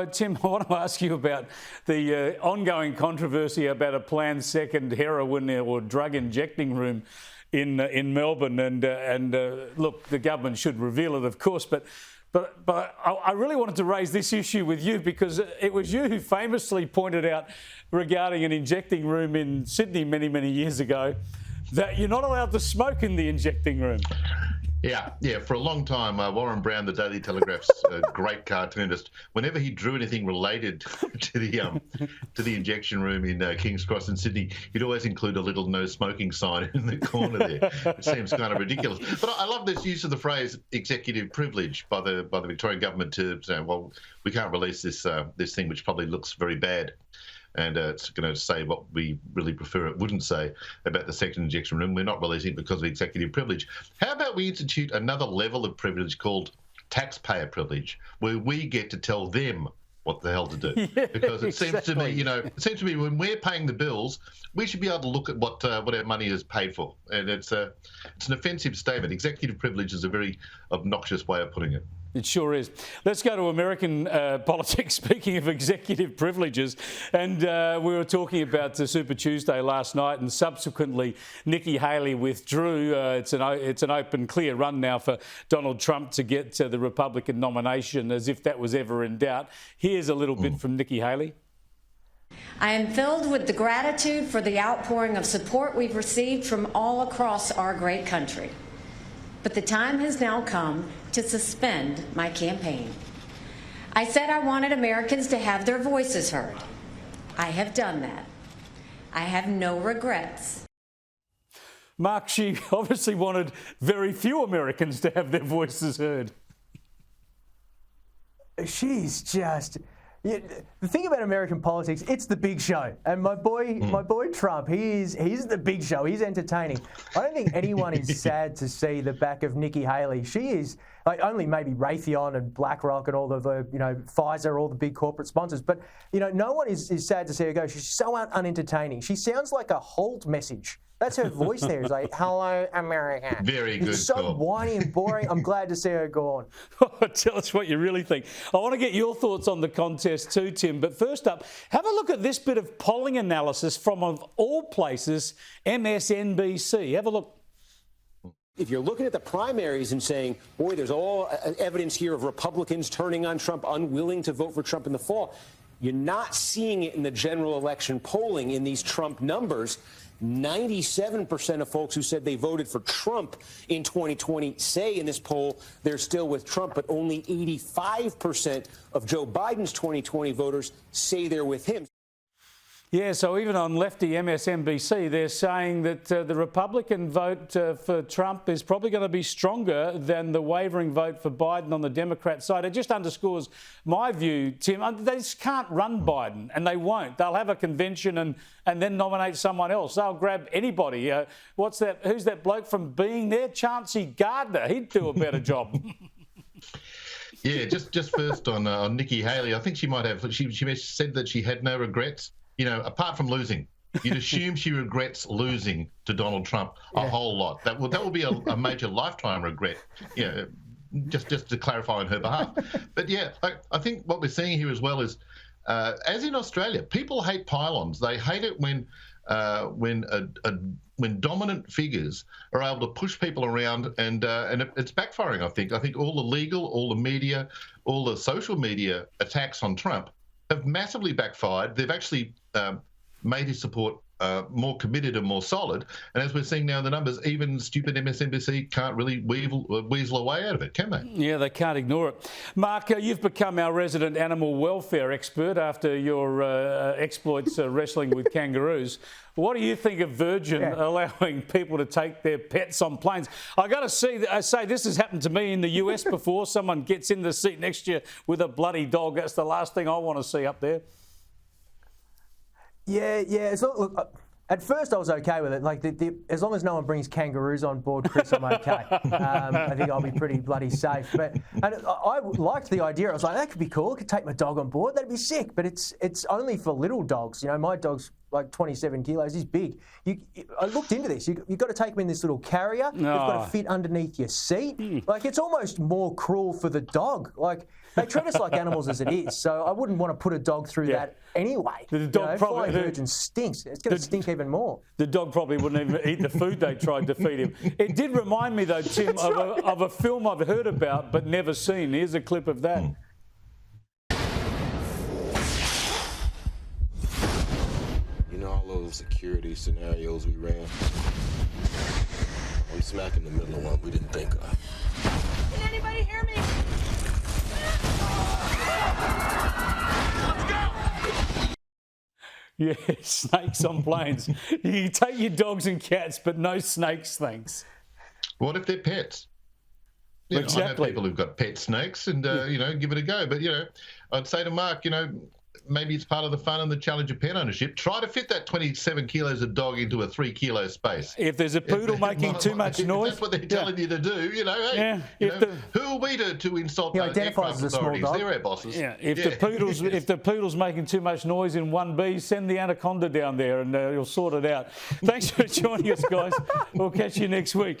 Tim, I want to ask you about the ongoing controversy about a planned second heroin or drug injecting room in Melbourne. And look, the government should reveal it, of course, but I really wanted to raise this issue with you because it was you who famously pointed out regarding an injecting room in Sydney many, many years ago that you're not allowed to smoke in the injecting room. Yeah. For a long time, Warren Brown, the Daily Telegraph's great cartoonist, whenever he drew anything related to the injection room in King's Cross in Sydney, he'd always include a little no smoking sign in the corner there. It seems kind of ridiculous. But I love this use of the phrase executive privilege by the Victorian government to say, well, we can't release this thing which probably looks very bad. And it's going to say what we really prefer it wouldn't say about the second injection room. We're not releasing it because of executive privilege. How about we institute another level of privilege called taxpayer privilege, where we get to tell them what the hell to do? Yeah, because it seems to me, it seems to me when we're paying the bills, we should be able to look at what our money is paid for. And it's an offensive statement. Executive privilege is a very obnoxious way of putting it. It sure is. Let's go to American politics. Speaking of executive privileges, and we were talking about Super Tuesday last night, and subsequently Nikki Haley withdrew. It's an open, clear run now for Donald Trump to get the Republican nomination, as if that was ever in doubt. Here's a little bit from Nikki Haley. I am filled with the gratitude for the outpouring of support we've received from all across our great country. But the time has now come to suspend my campaign. I said I wanted Americans to have their voices heard. I have done that. I have no regrets. Mark, she obviously wanted very few Americans to have their voices heard. She's just... Yeah, the thing about American politics, it's the big show. And my boy Trump, he's the big show. He's entertaining. I don't think anyone is sad to see the back of Nikki Haley. She is, like, only maybe Raytheon and BlackRock and all of the, Pfizer, all the big corporate sponsors. But, no one is sad to see her go. She's so unentertaining. She sounds like a halt message. That's her voice there. It's like, hello, America. Very good. It's so whiny and boring. I'm glad to see her gone. Tell us what you really think. I want to get your thoughts on the contest too, Tim. But first up, have a look at this bit of polling analysis from, of all places, MSNBC. Have a look. If you're looking at the primaries and saying, boy, there's all evidence here of Republicans turning on Trump, unwilling to vote for Trump in the fall, you're not seeing it in the general election polling in these Trump numbers. 97% of folks who said they voted for Trump in 2020 say in this poll they're still with Trump, but only 85% of Joe Biden's 2020 voters say they're with him. Yeah, so even on lefty MSNBC, they're saying that the Republican vote for Trump is probably going to be stronger than the wavering vote for Biden on the Democrat side. It just underscores my view, Tim. They just can't run Biden, and they won't. They'll have a convention and then nominate someone else. They'll grab anybody. Who's that bloke from Being there? Chauncey Gardner. He'd do a better job. Yeah, just first on Nikki Haley, I think she might have. She said that she had no regrets. Apart from losing, you'd assume she regrets losing to Donald Trump a whole lot. That will be a major lifetime regret. Just to clarify on her behalf. But yeah, I think what we're seeing here as well is, as in Australia, people hate pylons. They hate it when dominant figures are able to push people around, and it's backfiring. I think all the legal, all the media, all the social media attacks on Trump have massively backfired. They've actually made his support more committed and more solid. And as we're seeing now in the numbers, even stupid MSNBC can't really weasel a way out of it, can they? Yeah, they can't ignore it. Mark, you've become our resident animal welfare expert after your exploits wrestling with kangaroos. What do you think of Virgin allowing people to take their pets on planes? I got to say this has happened to me in the US before. Someone gets in the seat next to you with a bloody dog. That's the last thing I want to see up there. Yeah. Look, at first I was okay with it. Like, as long as no one brings kangaroos on board, Chris, I'm okay. I think I'll be pretty bloody safe. And I liked the idea. I was like, that could be cool. I could take my dog on board. That'd be sick. But it's only for little dogs. My dog's like 27 kilos. He's big. I looked into this. You've got to take him in this little carrier. You've got to fit underneath your seat. Like, it's almost more cruel for the dog. Like, they treat us like animals as it is. So I wouldn't want to put a dog through that anyway. The dog probably virgin stinks. It's going to stink even more. The dog probably wouldn't even eat the food they tried to feed him. It did remind me, though, Tim, of a film I've heard about but never seen. Here's a clip of that. You know all those security scenarios we ran? We smack in the middle of one we didn't think of. Can anybody hear me? Yeah, snakes on planes. You can take your dogs and cats, but no snakes, thanks. What if they're pets? Exactly. I know people who've got pet snakes and, give it a go. But, I'd say to Mark, maybe it's part of the fun and the challenge of pet ownership. Try to fit that 27 kilos of dog into a 3 kilo space. If there's a poodle making too much noise. That's what they're telling you to do, who are we to insult he the identifies aircraft as a small authorities? dog. They're our bosses. Yeah, if the poodle's making too much noise in 1B, send the anaconda down there and you'll sort it out. Thanks for joining us, guys. We'll catch you next week.